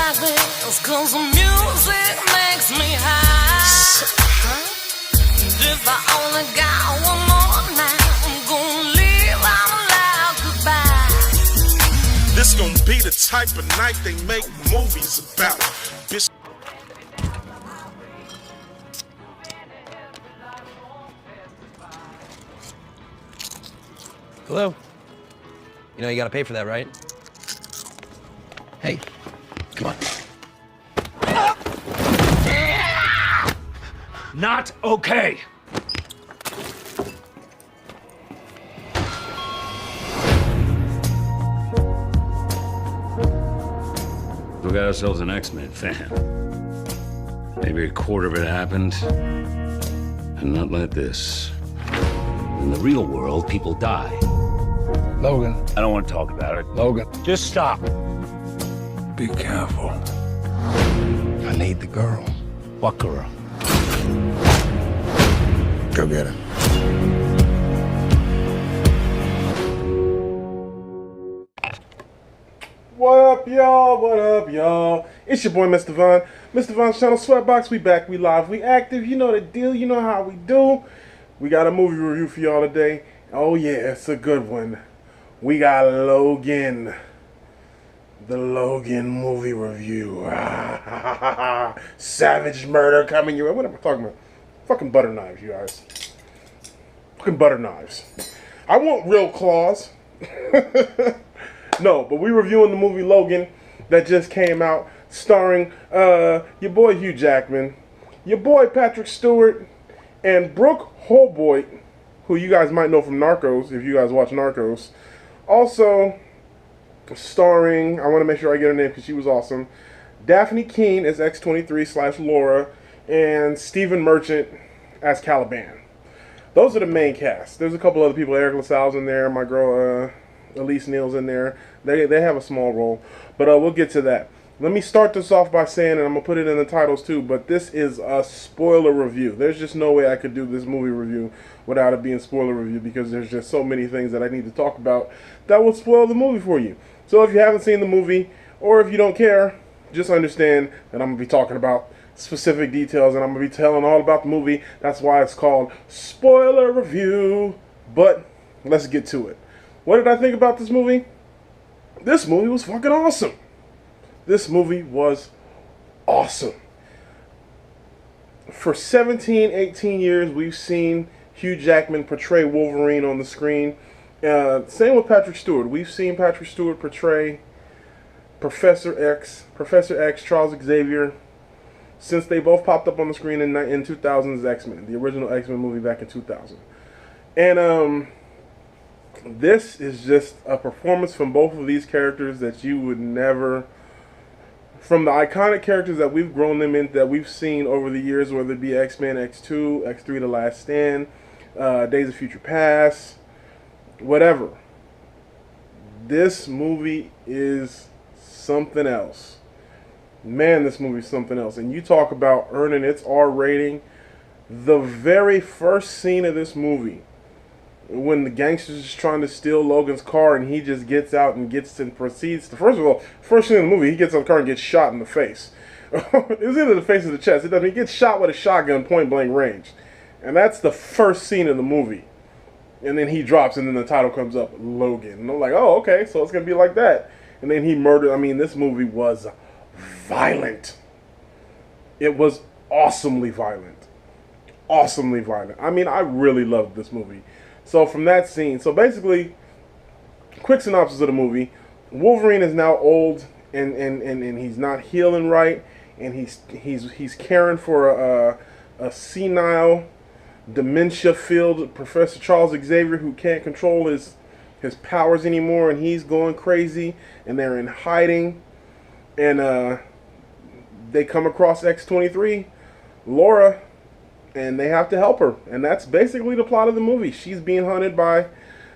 like this, 'cause the music makes me high. If I only got one more night, I'm gonna leave out loud goodbye. This gonna be the type of night they make movies about. Bitch. Hello? You know you gotta pay for that, right? Hey, come on. Not okay. We got ourselves an X-Men fan. Maybe a quarter of it happened, and not like this. In the real world, people die. Logan. I don't want to talk about it. Logan. Just stop. Be careful. I need the girl. What girl? Go get her. What up, y'all? What up, y'all? It's your boy, Mr. Von. Mr. Von's channel, Sweatbox. We back, we live, we active. You know the deal. You know how we do. We got a movie review for y'all today. Oh, yeah, it's a good one. We got Logan. The Logan movie review. Savage murder coming your way. What am I talking about? Fucking butter knives, you guys. Fucking butter knives. I want real claws. No, but we reviewing the movie Logan that just came out, starring your boy Hugh Jackman, your boy Patrick Stewart, and Brooke Holboit, who you guys might know from Narcos if you guys watch Narcos. Also starring, I want to make sure I get her name because she was awesome, Daphne Keane as X-23/Laura, and Stephen Merchant as Caliban. Those are the main cast. There's a couple other people. Eric LaSalle's in there. My girl Elise Neal's in there. They have a small role, but we'll get to that. Let me start this off by saying, and I'm going to put it in the titles too, but this is a spoiler review. There's just no way I could do this movie review without it being spoiler review, because there's just so many things that I need to talk about that will spoil the movie for you. So if you haven't seen the movie, or if you don't care, just understand that I'm going to be talking about specific details, and I'm going to be telling all about the movie. That's why it's called spoiler review. But let's get to it. What did I think about this movie? This movie was fucking awesome. This movie was awesome. For 17, 18 years, we've seen Hugh Jackman portray Wolverine on the screen. Same with Patrick Stewart. We've seen Patrick Stewart portray Professor X, Charles Xavier, since they both popped up on the screen in 2000's X-Men, the original X-Men movie back in 2000. And this is just a performance from both of these characters that you would never, from the iconic characters that we've grown them in, that we've seen over the years, whether it be X-Men, X2, X3, The Last Stand, Days of Future Past, whatever. This movie is something else. Man, this movie is something else. And you talk about earning its R rating. The very first scene of this movie, when the gangster's just trying to steal Logan's car, and he just gets out and proceeds to, first of all, first scene in the movie, he gets out of the car and gets shot in the face. It was either the face or the chest. It doesn't. He gets shot with a shotgun, point blank range, and that's the first scene of the movie. And then he drops, and then the title comes up, Logan. And I'm like, oh, okay, so it's gonna be like that. And then he murdered. I mean, this movie was violent. It was awesomely violent. Awesomely violent. I mean, I really loved this movie. So from that scene, so basically, quick synopsis of the movie: Wolverine is now old, and he's not healing right, and he's caring for a senile, dementia-filled Professor Charles Xavier who can't control his powers anymore, and he's going crazy, and they're in hiding, and they come across X-23, Laura, and they have to help her, and that's basically the plot of the movie. She's being hunted by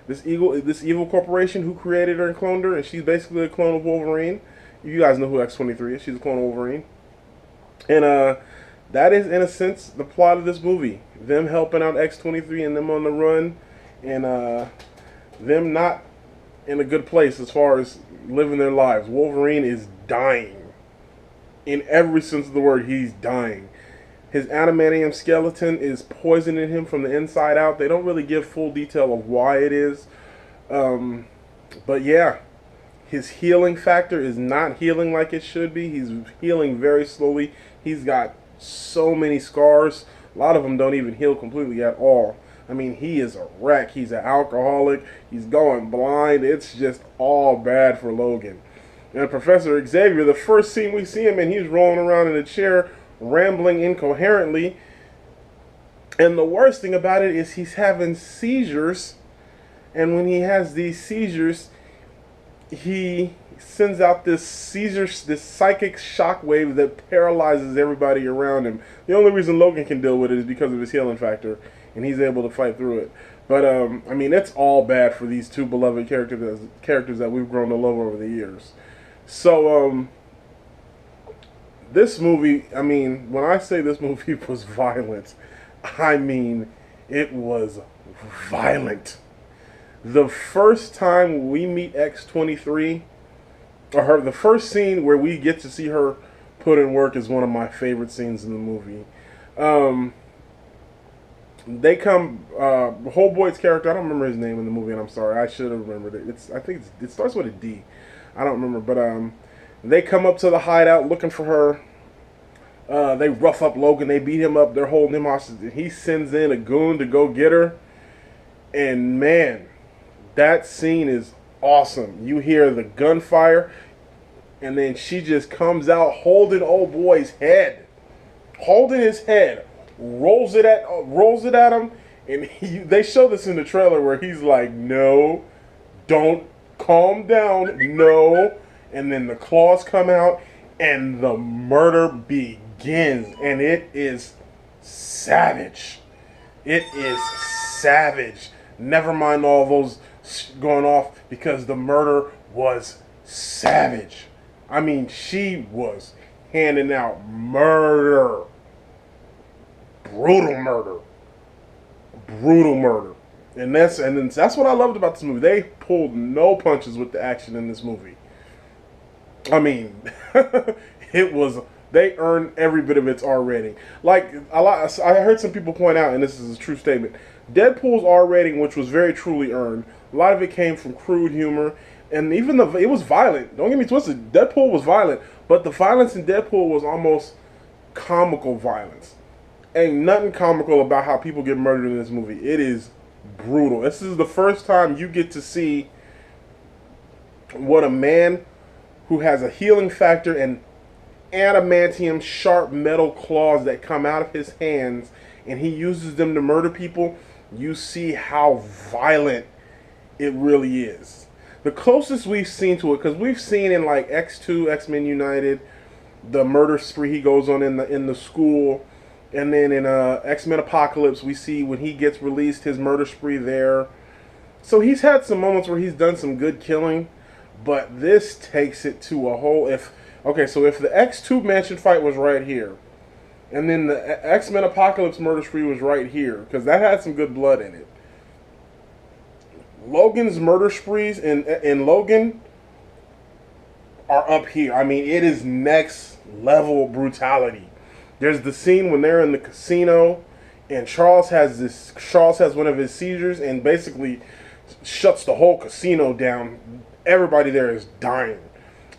this evil corporation who created her and cloned her, and she's basically a clone of Wolverine. You guys know who X-23 is. She's a clone of Wolverine, and that is, in a sense, the plot of this movie. Them helping out X-23 and them on the run, and them not in a good place as far as living their lives. Wolverine is dying. In every sense of the word, he's dying. His adamantium skeleton is poisoning him from the inside out. They don't really give full detail of why it is. But yeah, his healing factor is not healing like it should be. He's healing very slowly. He's got so many scars. A lot of them don't even heal completely at all. I mean, he is a wreck. He's an alcoholic. He's going blind. It's just all bad for Logan. And Professor Xavier, the first scene we see him in, he's rolling around in a chair, rambling incoherently. And the worst thing about it is he's having seizures. And when he has these seizures, he sends out this psychic shockwave that paralyzes everybody around him. The only reason Logan can deal with it is because of his healing factor, and he's able to fight through it. But I mean, it's all bad for these two beloved characters that we've grown to love over the years. So this movie, I mean, when I say this movie was violent, I mean it was violent. The first time we meet X-23, or the first scene where we get to see her put in work, is one of my favorite scenes in the movie. They come, Holboyd's character, I don't remember his name in the movie, and I'm sorry, I should have remembered it. I think it starts with a D. I don't remember, but they come up to the hideout looking for her. They rough up Logan, they beat him up, they're holding him hostage. He sends in a goon to go get her, and man, that scene is awesome. You hear the gunfire, and then she just comes out holding old boy's head, holding his head, rolls it at him, and they show this in the trailer where he's like, "No, don't, calm down, no," and then the claws come out, and the murder begins, and it is savage. It is savage. Never mind all those going off, because the murder was savage. I mean, she was handing out murder. Brutal murder. Brutal murder. And that's what I loved about this movie. They pulled no punches with the action in this movie. I mean, they earned every bit of its R rating. Like, I heard some people point out, and this is a true statement, Deadpool's R rating, which was very truly earned, a lot of it came from crude humor, and even it was violent. Don't get me twisted, Deadpool was violent, but the violence in Deadpool was almost comical violence. Ain't nothing comical about how people get murdered in this movie. It is brutal. This is the first time you get to see what a man who has a healing factor and adamantium sharp metal claws that come out of his hands, and he uses them to murder people. You see how violent it really is. The closest we've seen to it, because we've seen in like X2, X-Men United, the murder spree he goes on in the school, and then in X-Men Apocalypse, we see when he gets released, his murder spree there. So he's had some moments where he's done some good killing, but this takes it to a whole. If the X2 mansion fight was right here, and then the X-Men Apocalypse murder spree was right here, because that had some good blood in it. Logan's murder sprees in Logan are up here. I mean, it is next level brutality. There's the scene when they're in the casino, and Charles has one of his seizures and basically shuts the whole casino down. Everybody there is dying.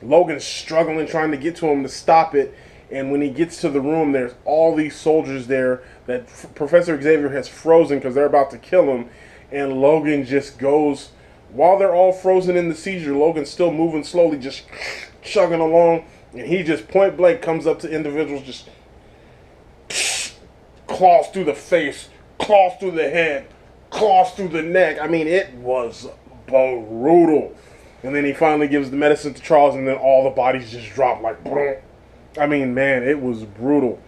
Logan's struggling, trying to get to him to stop it. And when he gets to the room, there's all these soldiers there that Professor Xavier has frozen because they're about to kill him. And Logan just goes, while they're all frozen in the seizure, Logan's still moving slowly, just chugging along. And he just point blank comes up to individuals, just claws through the face, claws through the head, claws through the neck. I mean, it was brutal. And then he finally gives the medicine to Charles, and then all the bodies just drop like boom. I mean, man, it was brutal.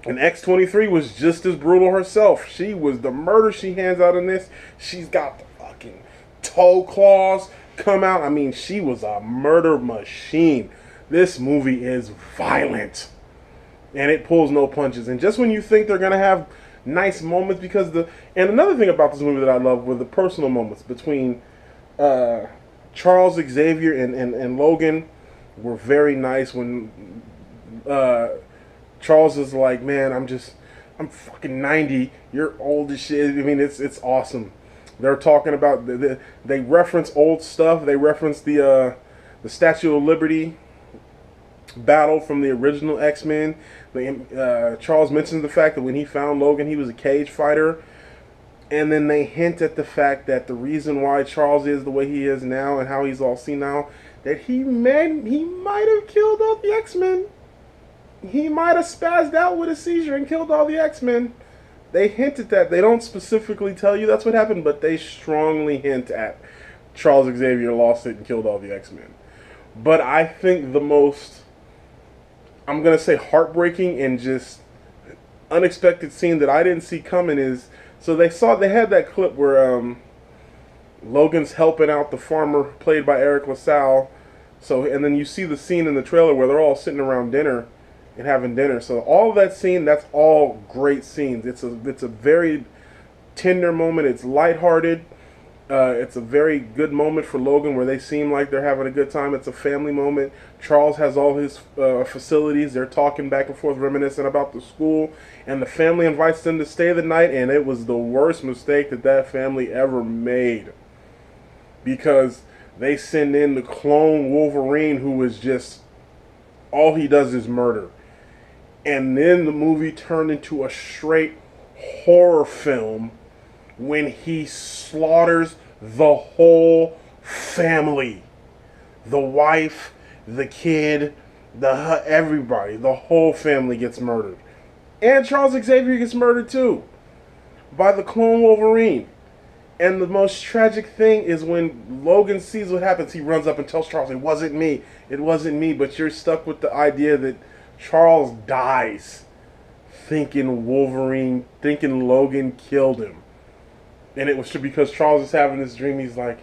And X-23 was just as brutal herself. She was the murder she hands out in this. She's got the fucking toe claws come out. I mean, she was a murder machine. This movie is violent. And it pulls no punches. And just when you think they're going to have nice moments, because and another thing about this movie that I love were the personal moments between Charles Xavier and Logan were very nice. When Charles is like, man, I'm fucking 90. You're old as shit. I mean, it's awesome. They're talking about they reference old stuff. They reference the Statue of Liberty battle from the original X-Men. Charles mentions the fact that when he found Logan, he was a cage fighter. And then they hint at the fact that the reason why Charles is the way he is now and how he's all senile, that he might have killed all the X-Men. He might have spazzed out with a seizure and killed all the X-Men. They hint at that. They don't specifically tell you that's what happened, but they strongly hint at Charles Xavier lost it and killed all the X-Men. But I think the most, I'm going to say, heartbreaking and just unexpected scene that I didn't see coming is, so they had that clip where Logan's helping out the farmer played by Eric LaSalle. So, and then you see the scene in the trailer where they're all sitting around dinner and having dinner. So all that scene, that's all great scenes. It's a very tender moment. It's lighthearted. It's a very good moment for Logan where they seem like they're having a good time. It's a family moment. Charles has all his facilities. They're talking back and forth, reminiscing about the school. And the family invites them to stay the night. And it was the worst mistake that family ever made. Because they send in the clone Wolverine, who is just, all he does is murder. And then the movie turned into a straight horror film when he slaughters the whole family. The wife, the kid, everybody. The whole family gets murdered. And Charles Xavier gets murdered too. By the clone Wolverine. And the most tragic thing is when Logan sees what happens, he runs up and tells Charles, it wasn't me. It wasn't me. But you're stuck with the idea that Charles dies thinking Logan killed him. And it was because Charles is having this dream. He's like,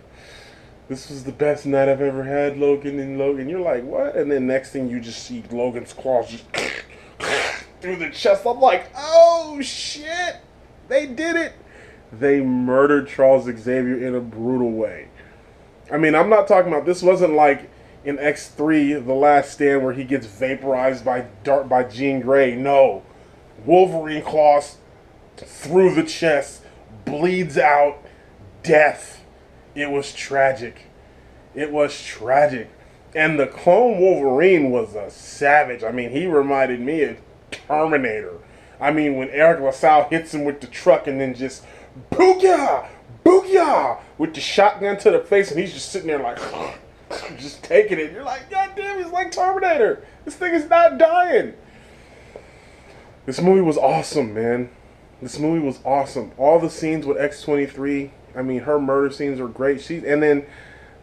this was the best night I've ever had, Logan. And Logan, you're like, what? And then next thing you just see Logan's claws just through the chest. I'm like, oh shit, they did it. They murdered Charles Xavier in a brutal way. I mean, I'm not talking about, this wasn't like in X3, The Last Stand, where he gets vaporized by Jean Grey. No. Wolverine claws through the chest, bleeds out, death. It was tragic. It was tragic. And the clone Wolverine was a savage. I mean, he reminded me of Terminator. I mean, when Eric LaSalle hits him with the truck and then just booyah, booyah, with the shotgun to the face, and he's just sitting there like, just taking it. You're like, God damn, he's like Terminator. This thing is not dying. This movie was awesome, man. This movie was awesome. All the scenes with X-23, I mean, her murder scenes were great. And then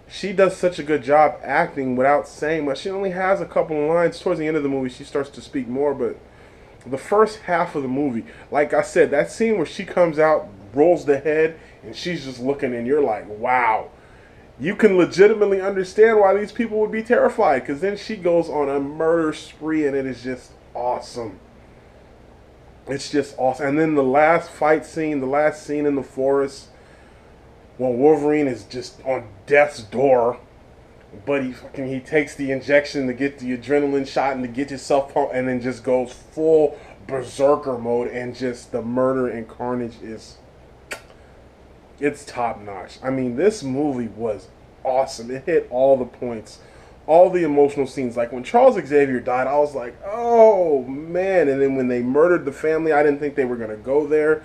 she does such a good job acting without saying much. She only has a couple of lines. Towards the end of the movie, she starts to speak more, but the first half of the movie, like I said, that scene where she comes out, rolls the head, and she's just looking, and you're like, wow. You can legitimately understand why these people would be terrified, because then she goes on a murder spree, and it is just awesome. It's just awesome. And then the last fight scene, the last scene in the forest, when Wolverine is just on death's door, but he takes the injection to get the adrenaline shot and to get himself pumped, and then just goes full berserker mode, and just the murder and carnage it's top notch. I mean, this movie was awesome. It hit all the points, all the emotional scenes. Like when Charles Xavier died, I was like, oh man. And then when they murdered the family, I didn't think they were going to go there,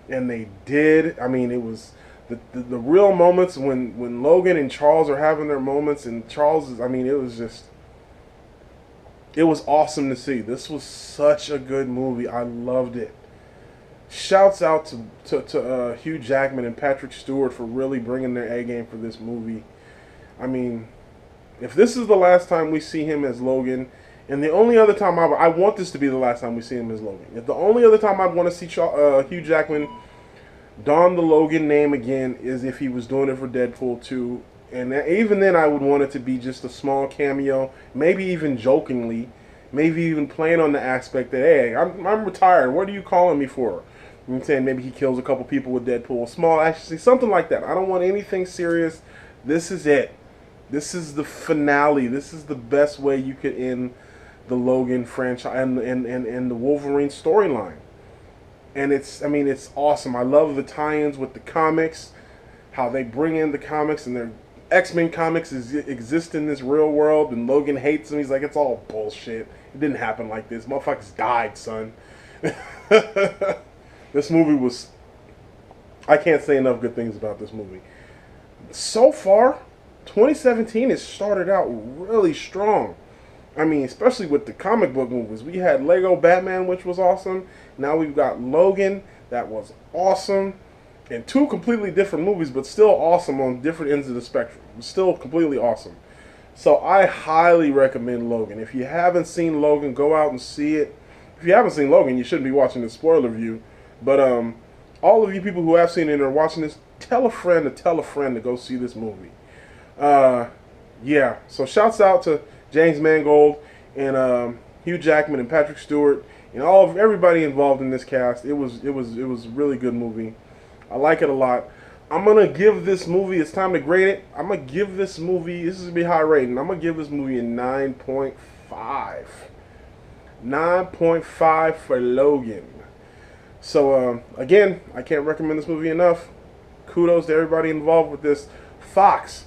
and they did. I mean, it was the real moments when Logan and Charles are having their moments, and Charles is, I mean, it was awesome to see. This was such a good movie. I loved it. Shouts out to Hugh Jackman and Patrick Stewart for really bringing their A game for this movie. I mean, if this is the last time we see him as Logan, and the only other time I want this to be the last time we see him as Logan. If the only other time I'd want to see Hugh Jackman don the Logan name again is if he was doing it for Deadpool 2. And even then I would want it to be just a small cameo, maybe even jokingly, maybe even playing on the aspect that, hey, I'm retired, what are you calling me for? I'm saying maybe he kills a couple people with Deadpool. Small, actually, something like that. I don't want anything serious. This is it. This is the finale. This is the best way you could end the Logan franchise and the Wolverine storyline. And it's awesome. I love the tie-ins with the comics, how they bring in the comics, and their X-Men comics exist in this real world, and Logan hates them. He's like, it's all bullshit. It didn't happen like this. Motherfuckers died, son. This movie was... I can't say enough good things about this movie. So far, 2017 has started out really strong. I mean, especially with the comic book movies. We had Lego Batman, which was awesome. Now we've got Logan, that was awesome. And two completely different movies, but still awesome on different ends of the spectrum. Still completely awesome. So I highly recommend Logan. If you haven't seen Logan, go out and see it. If you haven't seen Logan, you shouldn't be watching the spoiler review. But all of you people who have seen it and are watching this, tell a friend to go see this movie. Yeah, so shouts out to James Mangold and Hugh Jackman and Patrick Stewart and everybody involved in this cast. It was a really good movie. I like it a lot. I'm gonna give this movie, it's time to grade it. I'm gonna give this movie, this is gonna be high rating. I'm gonna give this movie a 9.5. 9.5 for Logan. So again, I can't recommend this movie enough. Kudos to everybody involved with this. Fox,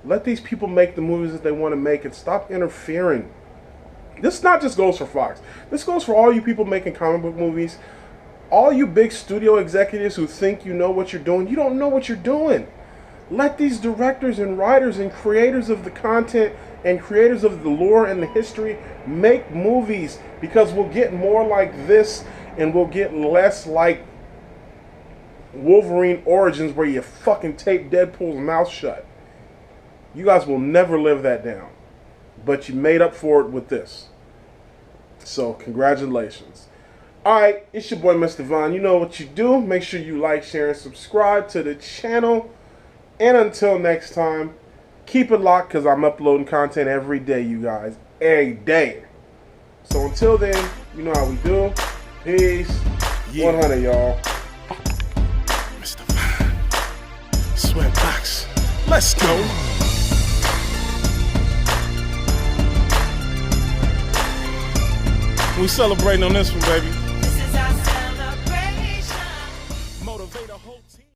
let these people make the movies that they want to make and stop interfering. This not just goes for Fox. This goes for all you people making comic book movies. All you big studio executives who think you know what you're doing, you don't know what you're doing. Let these directors and writers and creators of the content and creators of the lore and the history make movies, because we'll get more like this and we'll get less like Wolverine Origins where you fucking tape Deadpool's mouth shut. You guys will never live that down. But you made up for it with this. So congratulations. Alright, it's your boy Mr. Vaughn. You know what you do. Make sure you like, share, and subscribe to the channel. And until next time, keep it locked, because I'm uploading content every day, you guys. Every day. So until then, you know how we do. Peace. Yeah. 100, y'all. Mr. Vine. Sweatbox. Let's go. We celebrating on this one, baby.